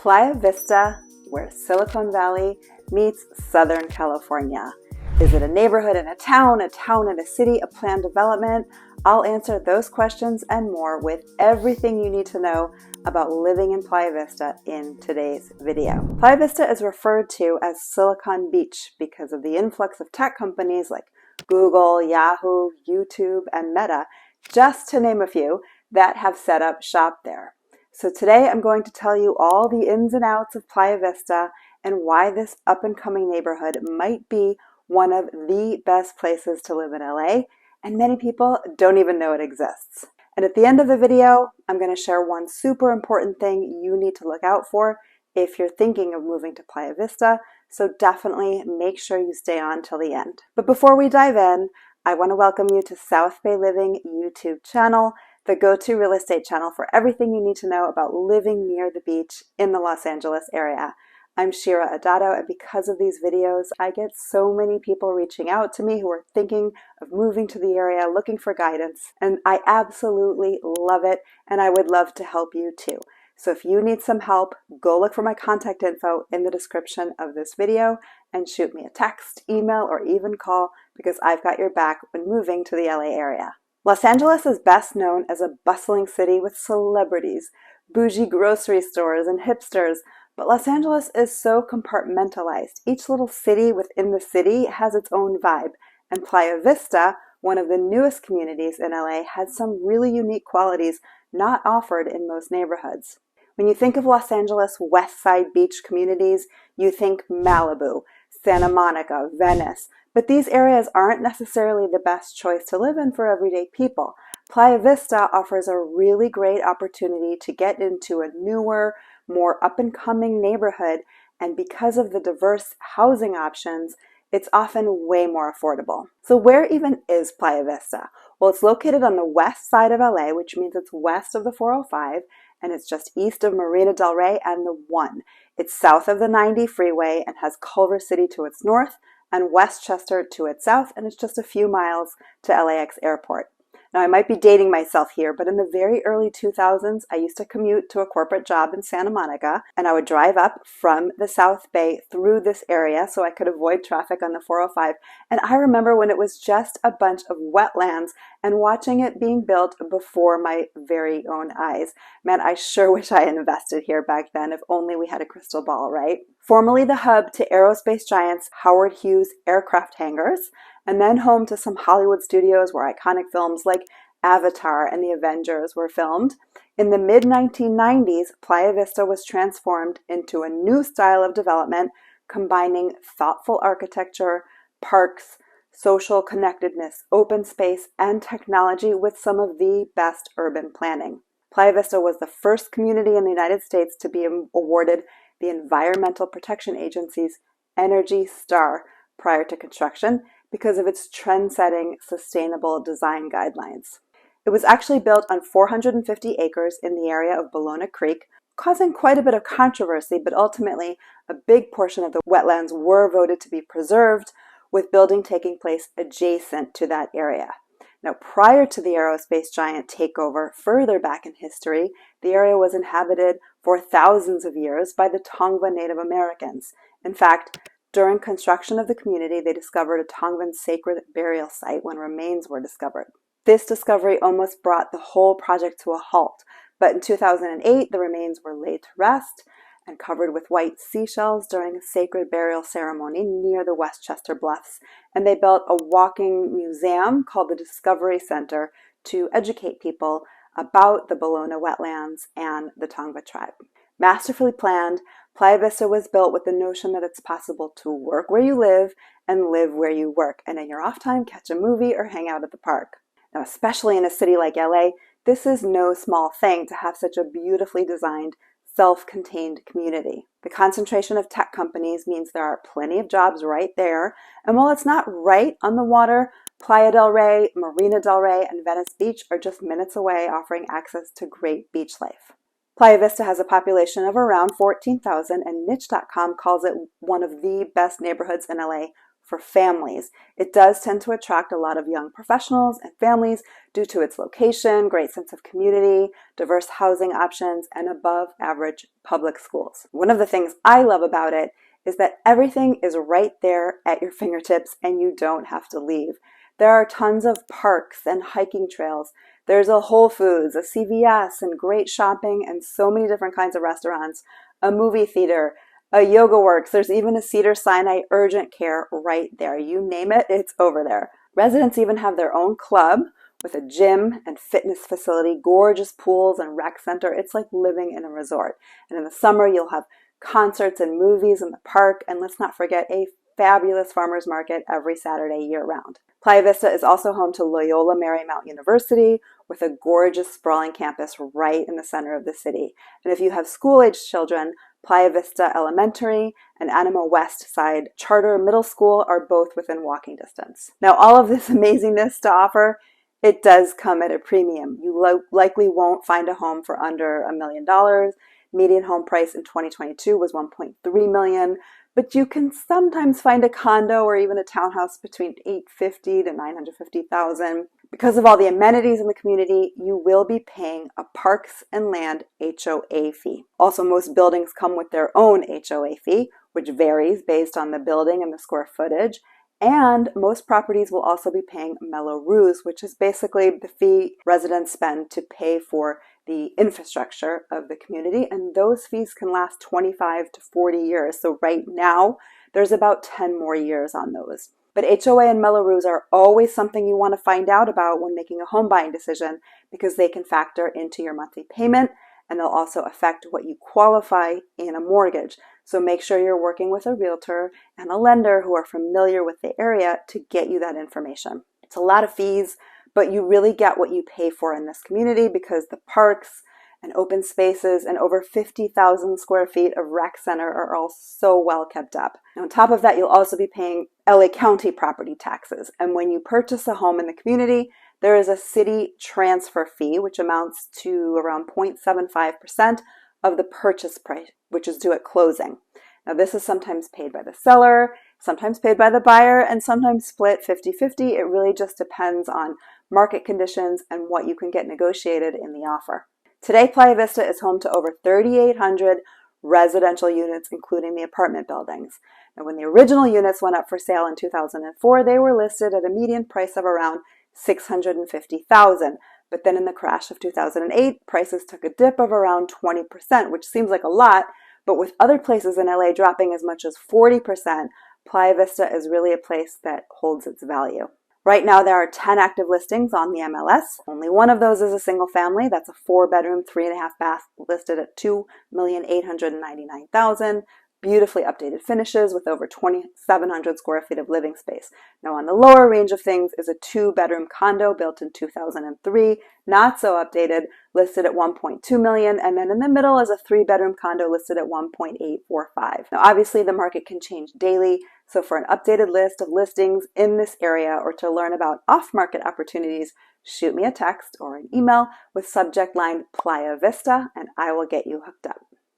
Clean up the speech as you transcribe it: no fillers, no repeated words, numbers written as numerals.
Playa Vista, where Silicon Valley meets Southern California. Is it a neighborhood in a town in a city, a planned development? I'll answer those questions and more with everything you need to know about living in Playa Vista in today's video. Playa Vista is referred to as Silicon Beach because of the influx of tech companies like Google, Yahoo, YouTube, and Meta, just to name a few, that have set up shop there. So today I'm going to tell you all the ins and outs of Playa Vista and why this up-and-coming neighborhood might be one of the best places to live in LA, and many people don't even know it exists. And at the end of the video, I'm going to share one super important thing you need to look out for if you're thinking of moving to Playa Vista, so definitely make sure you stay on till the end. But before we dive in, I want to welcome you to South Bay Living YouTube channel, the go-to real estate channel for everything you need to know about living near the beach in the Los Angeles area. I'm Shira Adatto, and because of these videos, I get so many people reaching out to me who are thinking of moving to the area, looking for guidance, and I absolutely love it, and I would love to help you too. So if you need some help, go look for my contact info in the description of this video and shoot me a text, email, or even call because I've got your back when moving to the LA area. Los Angeles is best known as a bustling city with celebrities, bougie grocery stores, and hipsters, but Los Angeles is so compartmentalized. Each little city within the city has its own vibe, and Playa Vista, one of the newest communities in LA, has some really unique qualities not offered in most neighborhoods. When you think of Los Angeles West Side beach communities, you think Malibu, Santa Monica, Venice, but these areas aren't necessarily the best choice to live in for everyday people. Playa Vista offers a really great opportunity to get into a newer, more up-and-coming neighborhood, and because of the diverse housing options, it's often way more affordable. So where even is Playa Vista? Well, it's located on the west side of LA, which means it's west of the 405, and it's just east of Marina Del Rey and the 1. It's south of the 90 freeway and has Culver City to its north and Westchester to its south, and it's just a few miles to LAX airport. Now, I might be dating myself here, but in the very early 2000s, I used to commute to a corporate job in Santa Monica, and I would drive up from the South Bay through this area so I could avoid traffic on the 405. And I remember when it was just a bunch of wetlands and watching it being built before my very own eyes. Man, I sure wish I had invested here back then, if only we had a crystal ball, right? Formerly the hub to aerospace giants Howard Hughes aircraft hangars, and then home to some Hollywood studios where iconic films like Avatar and The Avengers were filmed. In the mid-1990s, Playa Vista was transformed into a new style of development, combining thoughtful architecture, parks, social connectedness, open space, and technology with some of the best urban planning. Playa Vista was the first community in the United States to be awarded the Environmental Protection Agency's Energy Star prior to construction because of its trend-setting sustainable design guidelines. It was actually built on 450 acres in the area of Bologna Creek, causing quite a bit of controversy, but ultimately a big portion of the wetlands were voted to be preserved, with building taking place adjacent to that area. Now, prior to the aerospace giant takeover, further back in history, the area was inhabited for thousands of years by the Tongva Native Americans. In fact, during construction of the community, they discovered a Tongvan sacred burial site when remains were discovered. This discovery almost brought the whole project to a halt, but in 2008, the remains were laid to rest and covered with white seashells during a sacred burial ceremony near the Westchester Bluffs, and they built a walking museum called the Discovery Center to educate people about the Bologna wetlands and the Tongva tribe. Masterfully planned, Playa Vista was built with the notion that it's possible to work where you live and live where you work, and in your off time, catch a movie or hang out at the park. Now, especially in a city like LA, this is no small thing to have such a beautifully designed, self-contained community. The concentration of tech companies means there are plenty of jobs right there, and while it's not right on the water, Playa del Rey, Marina del Rey, and Venice Beach are just minutes away, offering access to great beach life. Playa Vista has a population of around 14,000, and Niche.com calls it one of the best neighborhoods in LA for families. It does tend to attract a lot of young professionals and families due to its location, great sense of community, diverse housing options, and above average public schools. One of the things I love about it is that everything is right there at your fingertips and you don't have to leave. There are tons of parks and hiking trails. There's a Whole Foods, a CVS, and great shopping and so many different kinds of restaurants, a movie theater, a yoga works. There's even a Cedars-Sinai urgent care right there. You name it, it's over there. Residents even have their own club with a gym and fitness facility, gorgeous pools and rec center. It's like living in a resort. And in the summer, you'll have concerts and movies in the park. And let's not forget a fabulous farmers market every Saturday year-round. Playa Vista is also home to Loyola Marymount University with a gorgeous sprawling campus right in the center of the city. And if you have school-aged children, Playa Vista Elementary and Anima West Side Charter Middle School are both within walking distance. Now, all of this amazingness to offer, it does come at a premium. You likely won't find a home for under $1 million. Median home price in 2022 was $1.3 million, but you can sometimes find a condo or even a townhouse between $850,000 to $950,000. Because of all the amenities in the community, you will be paying a Parks and Land HOA fee. Also, most buildings come with their own HOA fee, which varies based on the building and the square footage. And most properties will also be paying Mello-Roos, which is basically the fee residents spend to pay for the infrastructure of the community. And those fees can last 25 to 40 years. So right now, there's about 10 more years on those. But HOA and Mello-Roos are always something you want to find out about when making a home buying decision because they can factor into your monthly payment and they'll also affect what you qualify in a mortgage. So make sure you're working with a realtor and a lender who are familiar with the area to get you that information. It's a lot of fees, but you really get what you pay for in this community because the parks and open spaces and over 50,000 square feet of rec center are all so well kept up. And on top of that, you'll also be paying LA County property taxes. And when you purchase a home in the community, there is a city transfer fee, which amounts to around 0.75% of the purchase price, which is due at closing. Now, this is sometimes paid by the seller, sometimes paid by the buyer, and sometimes split 50-50. It really just depends on market conditions and what you can get negotiated in the offer. Today, Playa Vista is home to over 3,800 residential units, including the apartment buildings. Now, when the original units went up for sale in 2004, they were listed at a median price of around $650,000. But then in the crash of 2008, prices took a dip of around 20%, which seems like a lot, but with other places in LA dropping as much as 40%, Playa Vista is really a place that holds its value. Right now, there are 10 active listings on the MLS. Only one of those is a single family. That's a 4-bedroom, 3.5 bath listed at $2,899,000. Beautifully updated finishes with over 2,700 square feet of living space. Now, on the lower range of things is a 2-bedroom condo built in 2003, not so updated, listed at $1.2 million. And then in the middle is a 3-bedroom condo listed at $1.845. Now, obviously, the market can change daily. So for an updated list of listings in this area or to learn about off-market opportunities, shoot me a text or an email with subject line Playa Vista, and I will get you hooked up.